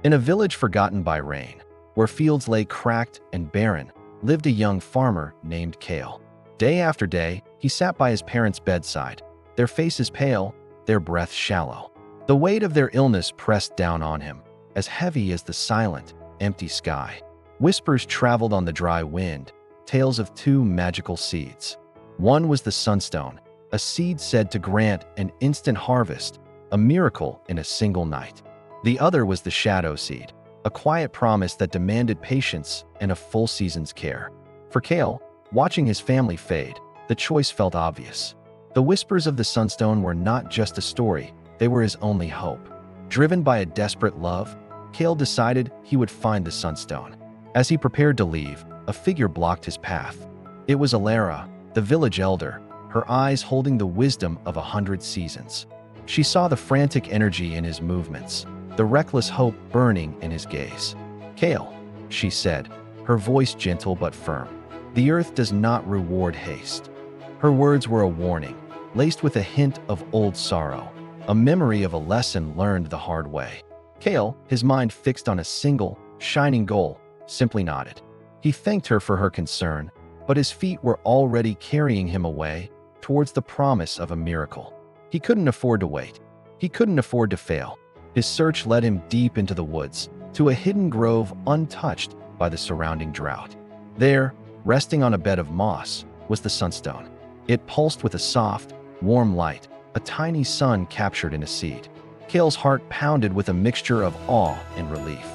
In a village forgotten by rain, where fields lay cracked and barren, lived a young farmer named Kael. Day after day, he sat by his parents' bedside, their faces pale, their breath shallow. The weight of their illness pressed down on him, as heavy as the silent, empty sky. Whispers traveled on the dry wind, tales of two magical seeds. One was the Sunstone, a seed said to grant an instant harvest, a miracle in a single night. The other was the Shadowseed, a quiet promise that demanded patience and a full season's care. For Kael, watching his family fade, the choice felt obvious. The whispers of the Sunstone were not just a story, they were his only hope. Driven by a desperate love, Kael decided he would find the Sunstone. As he prepared to leave, a figure blocked his path. It was Elara, the village elder, her eyes holding the wisdom of 100 seasons. She saw the frantic energy in his movements, the reckless hope burning in his gaze. "Kael," she said, her voice gentle but firm, "the earth does not reward haste." Her words were a warning, laced with a hint of old sorrow, a memory of a lesson learned the hard way. Kael, his mind fixed on a single, shining goal, simply nodded. He thanked her for her concern, but his feet were already carrying him away towards the promise of a miracle. He couldn't afford to wait. He couldn't afford to fail. His search led him deep into the woods, to a hidden grove untouched by the surrounding drought. There, resting on a bed of moss, was the Sunstone. It pulsed with a soft, warm light, a tiny sun captured in a seed. Kael's heart pounded with a mixture of awe and relief.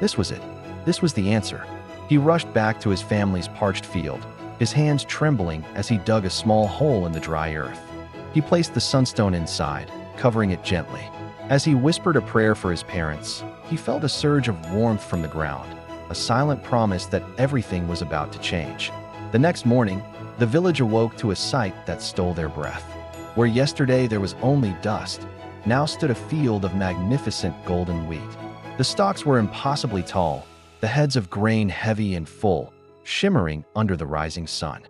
This was it. This was the answer. He rushed back to his family's parched field, his hands trembling as he dug a small hole in the dry earth. He placed the Sunstone inside, covering it gently. As he whispered a prayer for his parents, he felt a surge of warmth from the ground, a silent promise that everything was about to change. The next morning, the village awoke to a sight that stole their breath. Where yesterday there was only dust, now stood a field of magnificent golden wheat. The stalks were impossibly tall, the heads of grain heavy and full, shimmering under the rising sun.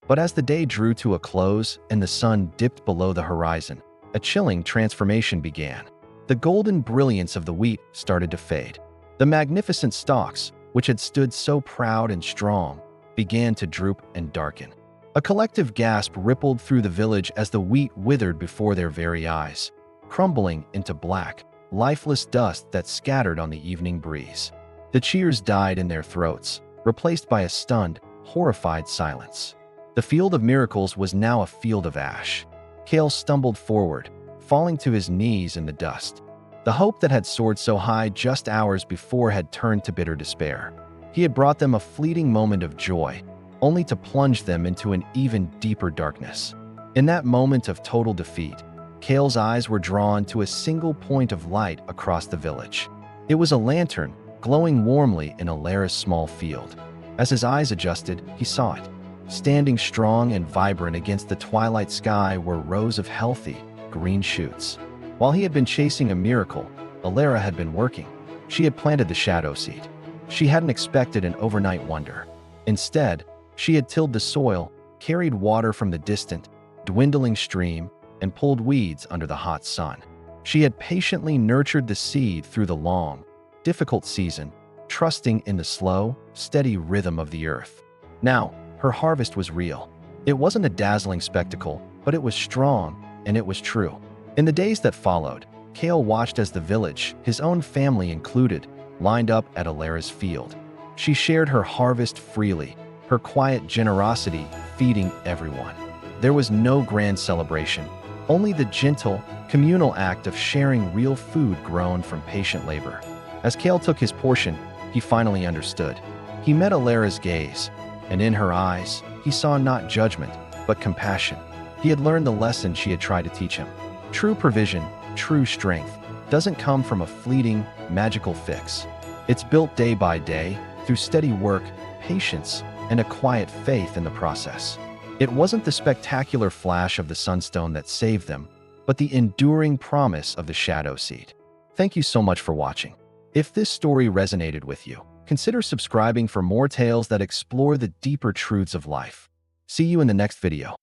But as the day drew to a close and the sun dipped below the horizon, a chilling transformation began. The golden brilliance of the wheat started to fade. The magnificent stalks, which had stood so proud and strong, began to droop and darken. A collective gasp rippled through the village as the wheat withered before their very eyes, crumbling into black, lifeless dust that scattered on the evening breeze. The cheers died in their throats, replaced by a stunned, horrified silence. The field of miracles was now a field of ash. Kael stumbled forward, falling to his knees in the dust. The hope that had soared so high just hours before had turned to bitter despair. He had brought them a fleeting moment of joy, only to plunge them into an even deeper darkness. In that moment of total defeat, Kael's eyes were drawn to a single point of light across the village. It was a lantern, glowing warmly in Elara's small field. As his eyes adjusted, he saw it. Standing strong and vibrant against the twilight sky were rows of healthy, green shoots. While he had been chasing a miracle, Elara had been working. She had planted the Shadowseed. She hadn't expected an overnight wonder. Instead, she had tilled the soil, carried water from the distant, dwindling stream, and pulled weeds under the hot sun. She had patiently nurtured the seed through the long, difficult season, trusting in the slow, steady rhythm of the earth. Now, her harvest was real. It wasn't a dazzling spectacle, but it was strong, and it was true. In the days that followed, Kael watched as the village, his own family included, lined up at Elara's field. She shared her harvest freely, her quiet generosity feeding everyone. There was no grand celebration, only the gentle, communal act of sharing real food grown from patient labor. As Kael took his portion, he finally understood. He met Elara's gaze, and in her eyes, he saw not judgment, but compassion. He had learned the lesson she had tried to teach him. True provision, true strength, doesn't come from a fleeting, magical fix. It's built day by day, through steady work, patience, and a quiet faith in the process. It wasn't the spectacular flash of the Sunstone that saved them, but the enduring promise of the Shadowseed. Thank you so much for watching. If this story resonated with you, Consider subscribing for more tales that explore the deeper truths of life. See you in the next video.